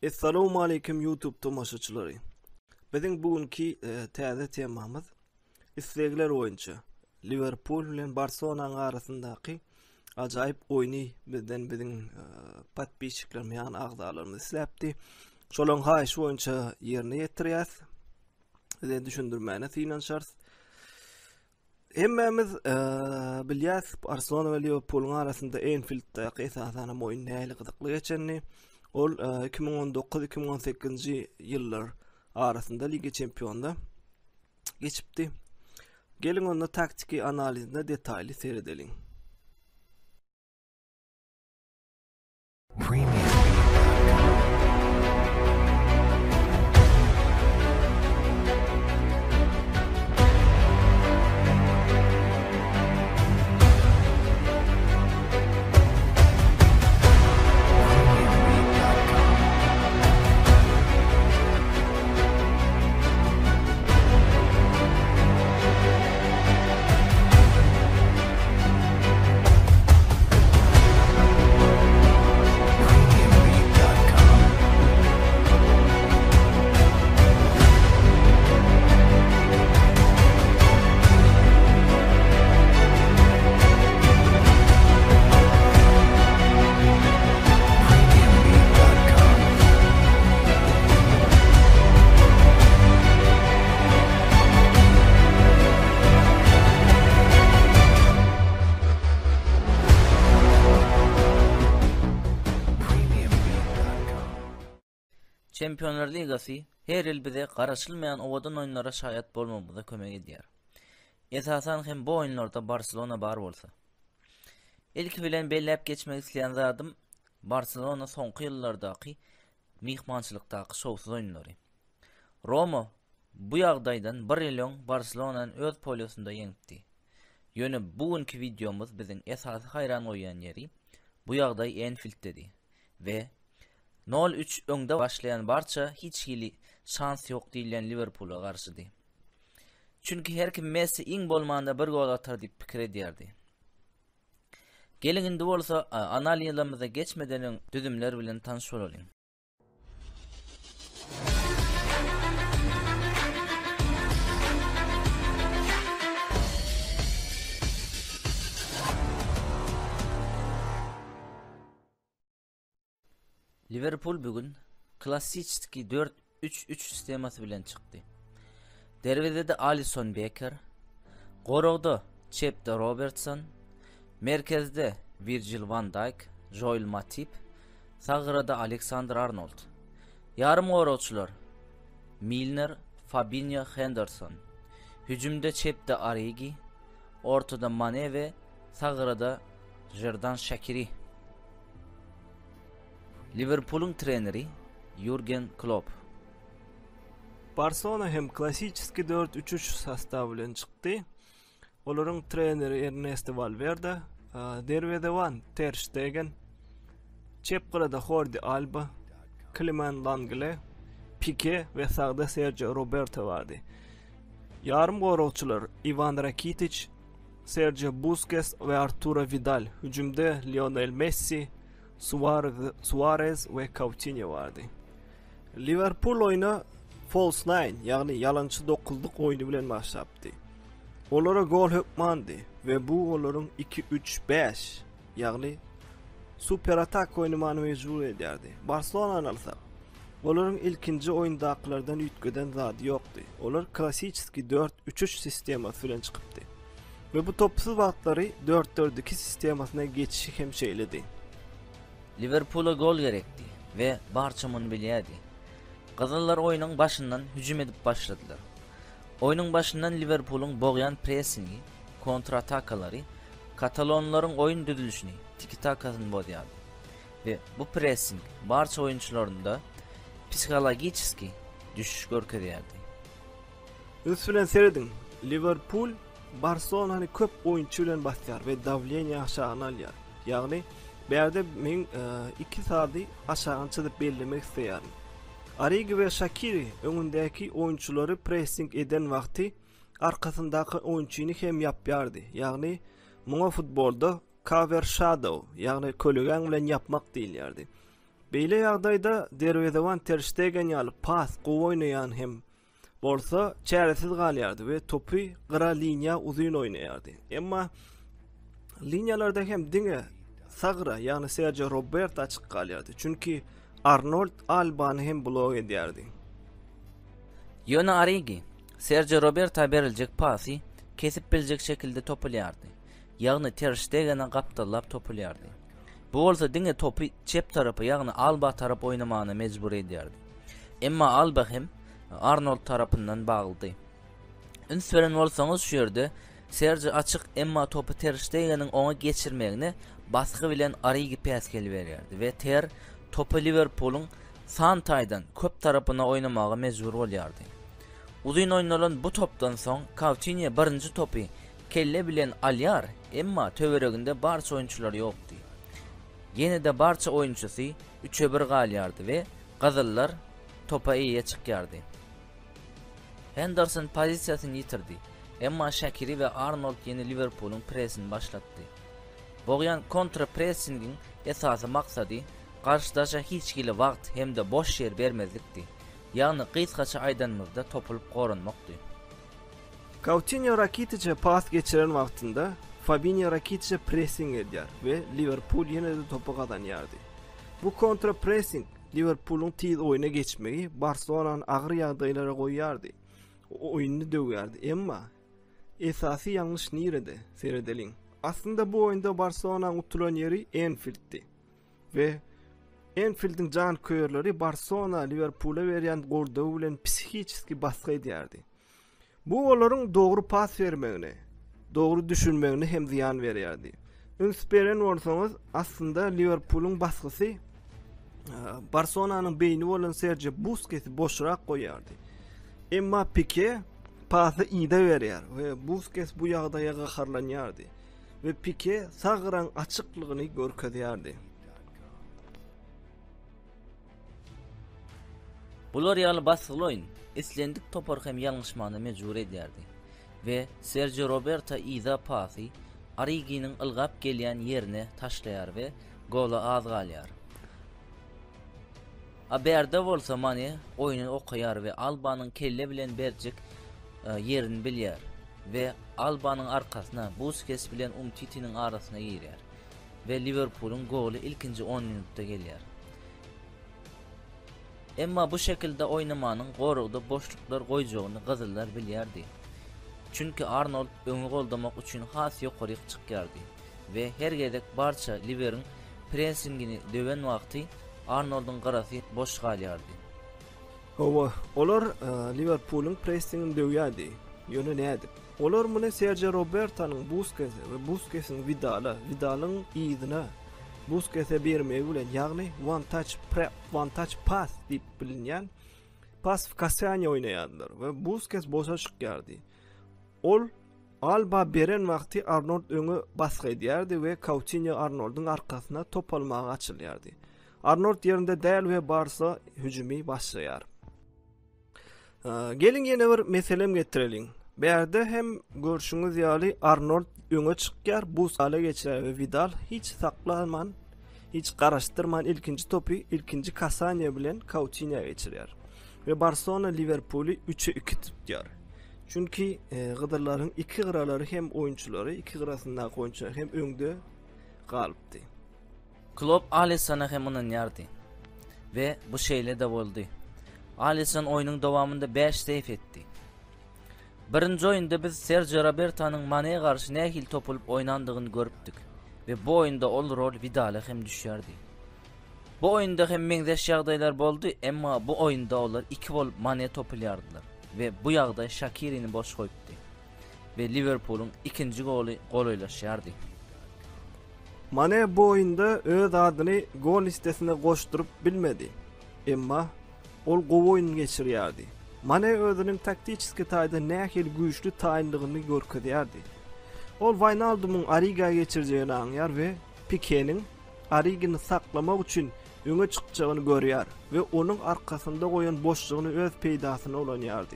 Assalamu alaykum YouTube tomoşaçylary. Biziň bugünkü täze temamyz islegler oýunçy. Liverpool bilen Barcelona arasyndaky ajaýyp oýny biziň patbiçiklerimiz ýa-ni agdalarymyz isläpdi. Şolaň haýyş boýunça ýerine ýetirýäs. Bize düşündirmäne synanşarys. Hemmemiz bilýäs Barcelona we Liverpool arasynda Anfield'de esasen oýun näle gyzykly geçenini. Ol 2019-2018 ýyllar arasynda Liga Çempionda geçipdi. Gelin onda taktiki analizine detaylı seyredelim. Çempionlar Ligasy her ýyl bize garaşylmaýan owadan oýunlara şaýat bolmamyza kömek edýär. Esasen hem bu oýunlarda Barcelona bar bolsa. İlk bilen belläp geçmek isleýän zadym Barcelona soňky ýyllardaky mihmançylykdaky şowsuz oýunlary. Roma bu ýagdaýdan 1 ýyl Barcelona'nın öz poliosunda ýeňdi. Ýöne bugünkü videomuz biziň esasy haýran goýan ýeri bu ýagdaý Anfield'dedi we 0-3 öňde başlayan barça hiç hili şans yok diýilen Liverpool'a garşydy. Çünki her kim Messi iň bolmanda bir gol atar diýip pikir edýärdi. Gelin indi bolsa analizlerimize geçmeden düzümler bilen tanış bolalım. Liverpool bugün klasikki 4-3-3 sistemasy bilen çykdy. Derwezede Alisson Becker, gorogda çepde Robertson, merkezde Virgil van Dijk, Joel Matip, sagyrada Alexander Arnold. Yarım goroçlar Milner, Fabinho, Henderson. Hücumda çepde Origi, ortada Mane we sagyrada Xherdan Shaqiri. Liverpool'un treneri Jürgen Klopp. Barcelona hem klasikki 4-3-3 sastaw bilen çykdy. Olaryň treneri Ernesto Valverde, derwede Van ter Stegen, çepgirada Jordi Alba, Clement Lenglet, Pique we sagda Sergio Roberto bardy. Yarım goroçlar Ivan Rakitic, Sergio Busquets we Arturo Vidal. Hücumda Lionel Messi, Suarez ve Coutinho vardı. Liverpool oyuna false nine yani yalançı 9'luk oyunu bilen başladı. Olara gol hükmandı ve bu olaryň 2-3-5 yani super atak oynamany mecbur ederdi. Barcelona'nın alsa olaryň ilkinji oýundakylardan üýtgeden zady ýokdy. Olar klasikki 4-3-3 sistemasy bilen çykypdy. Ve bu topsuz wagtlary 4-4-2 sistemasyna geçişi hem şeýledi. Liverpool'a gol gerekti ve barça muny bilýärdi. Gazallar oýunyň başyndan hüjüm edip başladylar. Oýunyň başyndan Liverpool'un boğyan pressingi, kontratakalary, Katalonlaryň oýun düzülüşini, tiki-takasyny bozýardy. Ve bu pressing barça oýunçylarynda psikologiki düşüş görkezýärdi. Öz bilen seredin, Liverpool Barcelona'ny köp oýunçy bilen basýar we davleniýa aşağı alýar. Ýagny berde men 2 sady aşağı çykyp bellemek isleýärim. Origi we Shaqiri öňündäki oýunçylary pressing eden wagty arkasyndaky oýunçyny hem ýapýardy. Ýagny muňa futbolda cover shadow ýagny kölegeň bilen ýapmak diýilýärdi. Beýle ýagdaýda Derwedewan Ter Stegen ýaly pas gowy oýnaýan hem bolsa çäresiz galýardy we topu gyra liniýa uzun oýnaýardy. Emma liniýalarda hem diňe sagra ýani Sergio Roberto açyk galýardy. Çünki Arnold Albany hem blok edýärdi. Yona Origi, Sergio Roberto beriljek pasy kesip biljek şekilde topulýardy. Ýagny Ter Stegen'e gapdalap topulýardy. Bu bolsa diňe topu çep tarapy ýagny Alba tarap oýnamagyna mejbur edýärdi. Emma Alba hem Arnold tarapyndan baglydy. Ünsveren bolsaňyz şu ýerde Sergio açyk emma topu Ter Stegen'in oňa geçirmegini baskı bilen Origi päskeli berýärdi we Ter topu Liverpool'un san taýdan köp tarapyna oýnamagy mejbur bolýardy. Uzun oýnanan bu topdan soň Coutinho birinji topu kelle bilen alýar, emma töwereginde barça oýunçular ýokdy. Yine de barça oýunçusy 3-1 galýardy we gazallar topa iýe çykýardy. Henderson pozisiýasyny ýitirdi. Emma Shaqiri we Arnold yeni Liverpool'un presini başlatdy. Bogyan kontra pressingin esasy maksady karşıdaşa hiç gili wagt hemde boş yer bermezlikdi. Ýagny gysgaça aýdanmazda topulup gorunmakdy. Coutinho Rakitic'e pas geçiren wagtynda Fabinho Rakitic'e pressing edýär we Liverpool ýene de topu gazanýardy. Bu kontra pressing Liverpool'un tiz oýuna geçmegi Barcelona'nın agyr ýagdaýlara goýýardy. Oýuny döwýärdi. Emma esasy ýalňyş nirede seredeliň. Aslında bu oýunda Barcelona'nın utulan ýeri Enfield'di. We Enfield'in can köýerleri Barcelona Liverpool'a berýän gordawy bilen psihikiski baskı edýärdi. Bu olaryň dogry pas bermegine, dogry düşünmegine hem ziýan berýärdi. Ünsberen bolsaňyz aslında Liverpool'un baskysy Barcelona'nın beýni bolan Sergio Busquets'i boşrak goýardy. Emma Pique pasy ýyda berýär we Busquets bu ýagdaýa gaharlanýardy we Pique sagran açyklygyny görkezýärdi. Bular ýaly baskıly oýun islendik topar hem ýalňyşmany mejbur edýärdi we Sergio Roberto ýyda pasy Origi'nin ılgap gelýän ýerine taşlaýar we gola az galýar. Aberde bolsa Mane oýuny okaýar we Albanyň kelle bilen berjek ýerini bilýär we Albanyň arkasyna Busquets bilen Umtiti'nin arasyna girýär we Liverpool'un goly ilkinji 10 minutda gelýär. Emma bu şekilde oynamanyň gorugda boşluklar goýjagyny gazallar bilýärdi. Çünki Arnold öňe goldamak üçin has ýokaryk çykýardy we her gedek barça Liverpool'un pressingini döwen wagty Arnold'un garasy boş galýardy. Olar Liverpool'un pressingini döwýärdi. Ýöne nädip? Olar muny Sergio Roberto'nun Busquets'e we Busquets'in Vidal'ın ýygyna Busquets'e bermegi bilen ýagny one touch pass diýip bilinýän pasifikasyony oýnaýardylar we Busquets boşa çykýardy. Ol Alba beren wagty Arnold öňe baskı edýärdi we Coutinho Arnold'un arkasyna top almagy açylýardy. Arnold ýerinde däl we barsa hüjümi başlaýar. Gelin ýene bir meselem getireliň. Berde hem görşüňiz ýaly Arnold öňe çykýar, Busquets'e geçer we Vidal hiç saklanman, hiç garaşdyrman ilkinji topu ilkinji Casanio bilen Coutinho'ya geçirýär. Ve Barcelona Liverpool'u 3-2 tutýar. Çünki gıdırlaryň iki gıralary hem oyunçulary, iki gyrasyndaky oyunçular hem öňde galypdy. Klopp Alisson'a hem oynardy ve bu şeýle de boldy. Alisson oýunyň dowamında 5 seyf etdi. Birinji oýunda biz Sergio Roberto'nun Mane'ye garşy nähil topulup oýnandygyny görüpdik ve bu oýunda ol rol Vidal'a hem düşýärdi. Bu oýunda hem meňzeş ýagdaýlar boldy, emma bu oýunda olar 2 gol Mane topulýardylar ve bu ýagdaý Shaqiri'ni boş goýupdy ve Liverpool'un ikinji goly golaýlaşýardy. Mane bu oýunda öz adyny gol listesine goşdurup bilmedi. Emma ol gowy oýun geçirýärdi. Mane özüniň taktikiski taýda nähil güýçlü taýynlygyny görkezýärdi. Ol Wijnaldum'un Origi'ye geçirjegini aňýar we Pique'nin Origi'ni saklamak üçin öňe çykjagyny görýär we onuň arkasynda goýan boşlugyny öz peýdasyna olanýardy.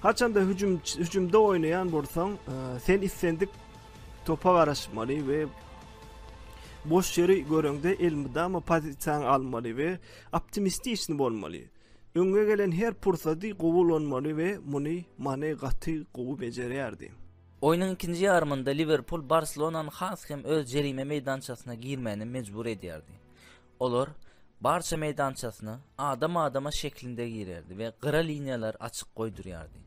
Haçanda hüjümde oýnaýan bolsaň, sen islendik topa garaşmaly we boş yeri görende elmide ama pozisiyon almalı we optimistik bolmaly. Öňe gelen her pursaty gowulanmaly we muny many gaty gowy bejerýärdi. Oyunun ikinci yarımında Liverpool Barcelona'nın has hem öz jerime meydançasına girmeni mecbur edýärdi. Olar barça meydançasyny adama şeklinde girerdi ve qara liniyalar açık goýdurýardy.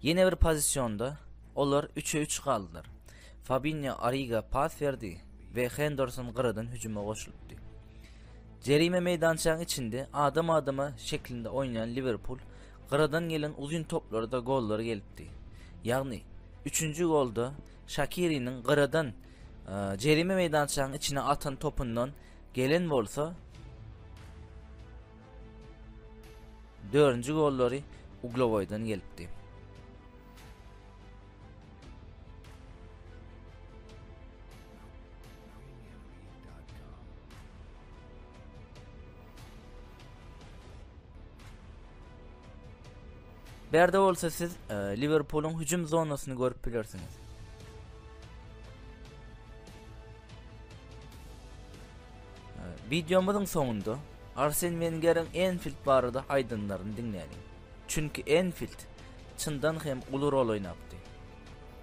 Yine bir pozisyonda olar 3'e 3 kaldılar. Fabinho Ariga pas verdi ve Henderson qaradan hücuma goşuldy. Jerime meydançanın içinde adama şeklinde oynayan Liverpool qaradan gelen uzun toplarda golları gelipdi. Yani 3. golda Shaqiri'nin qaradan jerime meydançanın içine atan topundan gelen bolsa 4. golları Uglovoy'dan gelipdi. Berde olsa siz Liverpool'un hücum zonasını görüp bilirsiniz. Videomuzun sonunda Arsene Wenger'in Anfield barada aydınlarını dinleyelim. Çünkü Anfield çından hem ulu rol oynaptı.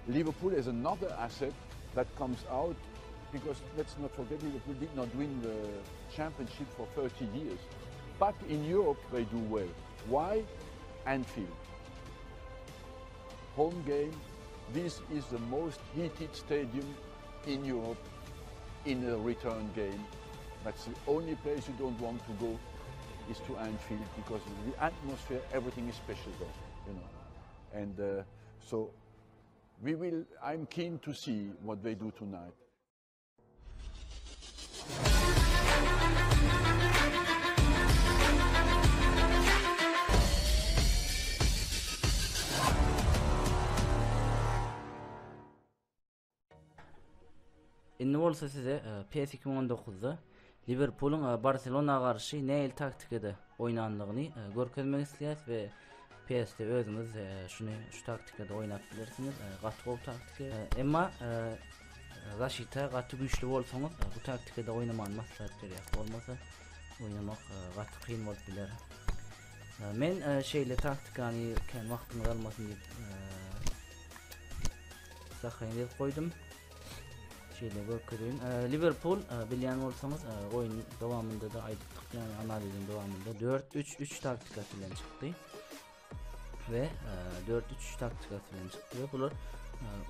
Liverpool is another asset that comes out because let's not forget Liverpool did not win the championship for 30 years. But in Europe they do well. Why? Anfield. Home game. This is the most heated stadium in Europe in a return game. That's the only place you don't want to go is to Anfield because the atmosphere, everything is special there, you know. And so I'm keen to see what they do tonight. Indi bolsa size PES 2019'da Liverpool'un Barcelona'ya karşı näil taktikede oynandygyny görkezmek isleýäs we PES'te özüňiz şu taktikede oynap bilirsiniz. Gaty gol taktiki. Emma Rashida gaty güýçli bolsaňyz bu taktikede oynamagy maslahat berýär. Bolmasa oynamak gaty kyn bolup biler. Men şeýle taktikany ken wagtymy galmasyn diýip sahyny koydum. Liverpool bilýän bolsaňyz oyun dowamında da aýdyk, ýani analizin dowamında 4-3-3 taktikasy bilen çykdy we 4-3-3 taktikasy bilen çykdy we bular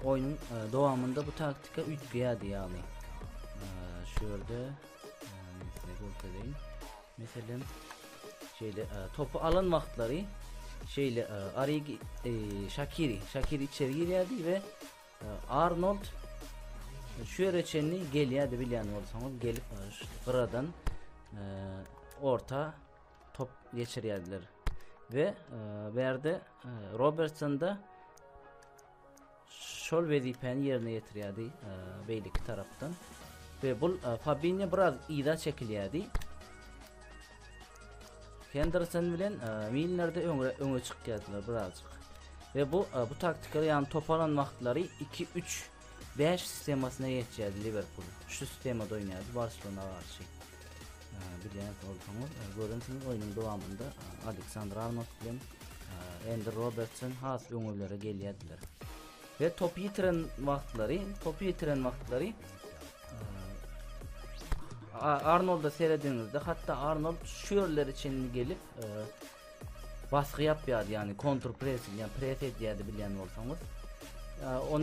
oyunun dowamında bu taktika ütgýärdi, ýani şu ýerde meselem şeýle topu alan wagtlary şeýle Origi Shaqiri içeri girýärdi we Arnold şu reçenli gelýärdi bilýän bolsaňyz gelip qıradan orta top geçirýärdiler ve berde Robertson da şol wezipeni ýerine ýetirýärdi beýleki tarapdan ve bu Fabinho biraz ýa çekilýärdi. Henderson bilen Milner de öňe çykýardylar birazcık ve bu taktikada ýani top alan wagtlary 2-3 5 sistemasyna geçýärdi Liverpool. Şu sistemada oynardy Barcelona'ya karşı. Bilýän bolsaňyz, görünsiniz oyunun dowamında Alexander Arnold bilen Andy Robertson has öňürlere gelýärdiler. Ve top ýitiren wagtlary Arnold'a seyrediğinizde hatta Arnold şu yerler için gelip baskı yapıyordu, yani counter pressing, yani press ediydi bilýän bolsaňyz. Onu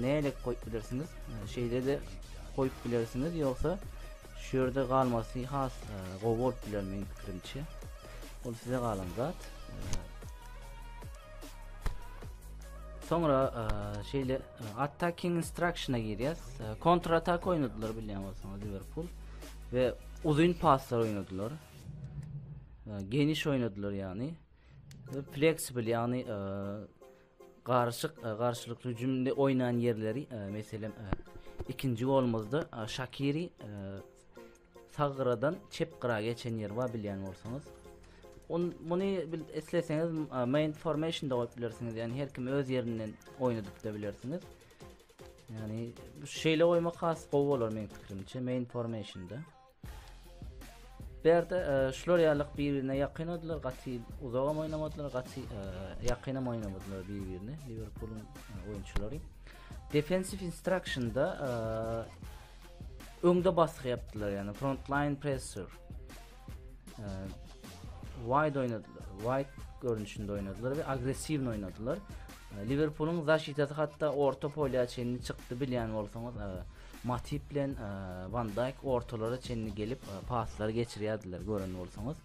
neyle koyup bilirsiniz? Şeyde de koyup bilirsiniz, yoksa şu yerde kalması has gol bilermeyin fikrimçe. O size kalan zat. Sonra şeyle attacking instruction'a giriyoruz. Kontra atak oynadılar bilýän bolsaňyz Liverpool ve uzun paslar oynadılar. Geniş oynadılar yani. Ve flexible, yani karşılıklı hücumda oynayan yerleri mesela ikinci golumuzda Shaqiri sağıradan çepqıra geçen yer var bilýän bolsaňyz. Bunu esleseňiz main formation'da oýup bilersiniz, yani her kim öz yerinden oynadyp da bilersiniz. Yani bu şeyle oymak has gowy bolar meň pikirimçe main formation'da. Berde şular ýalyk bir-birine ýakyn ödüler, gaty uzagam oynamadylar, gaty ýakynam oynamadylar bir-birine. Liverpool'un oyunçulary. Defensive instruction'da öňde baskı yaptılar, yani front line presser. Wide oynadılar, wide görünüşünde oynadılar ve agresif oynadılar. Liverpool'un zaşitatı hatta orta polya çenini çıktı bilýän bolsaňyz, Matip bilen Van Dijk ortalara çenini gelip pasları geçirýärdiler gören bolsaňyz.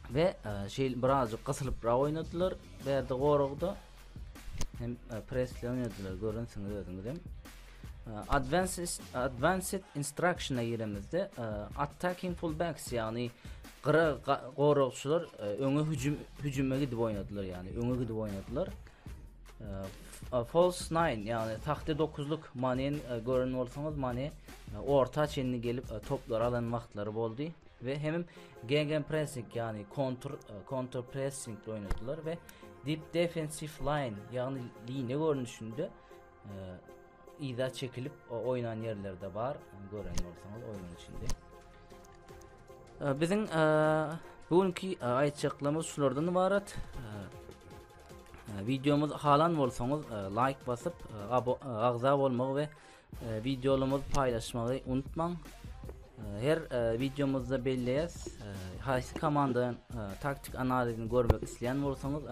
Ve birazcık kısılıp oynadılar. Berde gorugda hem pressle oynadılar, görünsüňiz özüňizem. Advanced instruction'a giremizde attacking fullbacks, yani gorugçular öňe hüjüme gidip oynadylar, yani öňe gidip oynadylar. False 9, yani taxta 9'luk Mane'nin gören bolsaňyz, Mane orta çenini gelip toplar alan wagtlary boldy ve hem gegenpressing, yani counter pressing oynadylar ve deep defensive line, yani line görünüşünde ida çekilip oynan yerlerde var, gören bolsaňyz oyunun içinde. Bizim bugünkü aýtjaklarymyz şulardan ibaret. Videomuz halan bolsaňyz like basyp agza bolmagy we videolarymyzy paýlaşmagy unutmaň. Her videomuzda belleýäs. Haýsy komandanın taktik analizini görmek isleýän bolsaňyz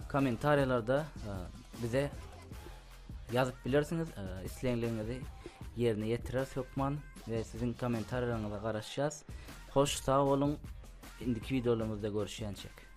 kommentariýalarda bize ýazyp bilersiňiz. Isleýänlerinizi ýerine ýetirer sökman we sizin kommentariýalaryňyza garaşýas. Hoş, sağ olun. Indiki videolarımızda görüşýänçek.